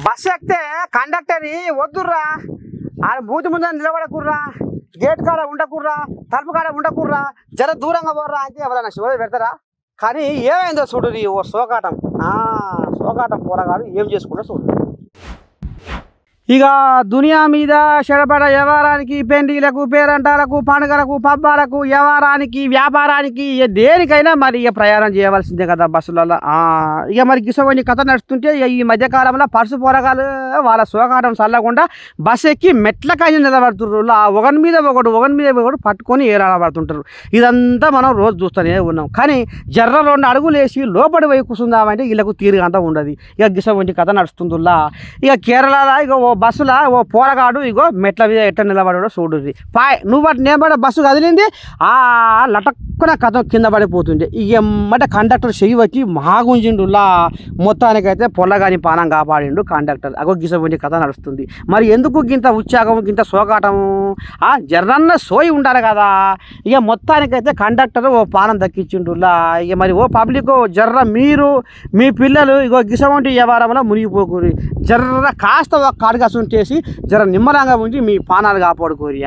Bus ఎక్కితే కండక్టర్ని వద్దుర్రా ఆయన బూతి ముందు నిలబడకుర్రా, గేట్ కాడ ఉండకుర్రా, తలుపు కాడ ఉండకుర్రా, జర దూరంగా పోర్రా అంటే ఎవరైనా శివ పెడతారా? కానీ ఏమైందో చూడు ఓ సోకాటం పోరగాడు ఏం చేసుకుంటా చూడు. ఇక దునియా మీద చెడపడ వ్యవహారానికి, పెండిలకు, పేరంటాలకు, పండుగలకు, పబ్బాలకు, వ్యవహారానికి, వ్యాపారానికి దేనికైనా మరి ఇక ప్రయాణం చేయవలసిందే కదా బస్సులలో. ఇక మరి గిసవని కథ నడుస్తుంటే ఈ మధ్యకాలంలో పర్సు పోరగాలు వాళ్ళ సోకాటం చల్లకుండా బస్సు ఎక్కి మెట్లకాయ నిలబడుతున్నారు. ఒకని మీద ఒకడు పట్టుకొని ఏలాడబడుతుంటారు. ఇదంతా మనం రోజు చూస్తూనే ఉన్నాం. కానీ జర్ర 2 అడుగులు వేసి లోపడి పోయి కూర్చుందామంటే వీళ్ళకు తీరుగంతా ఉండదు. ఇక గిసవంటి కథ నడుస్తుందిలా. ఇక కేరళలో ఇక బస్సులో ఓ పోరగాడు ఇగో మెట్ల మీద ఎట్ట నిలబడాడో చూడుర్రి. నువ్వు అటు నిలబడ బస్సు కదిలింది లటక్కున కథ కింద పడిపోతుంది. ఇక ఎమ్మటే కండక్టర్ చెయ్యి వచ్చి మహాగుంజిండులా. మొత్తానికైతే పొల్లగాని పానం కాపాడిండు కండక్టర్. అగో గిసవంటి కథ నడుస్తుంది. మరి ఎందుకు గింత ఉత్సాహం, గింత సోకాటము? జర్రన్న సోయి ఉండాలి కదా. ఇక మొత్తానికైతే కండక్టర్ ఓ పానం దక్కించిండులా. ఇక మరి ఓ పబ్లిక్ జర్ర మీరు మీ పిల్లలు ఇగో గిసవంటి వ్యవహారంలో మునిగిపోకూరి. జర్ర కాస్త ఒక కాడుగా సుంటేసి జర నిమ్మరంగా ఉండి మీ పానాలు కాపాడుకోరి.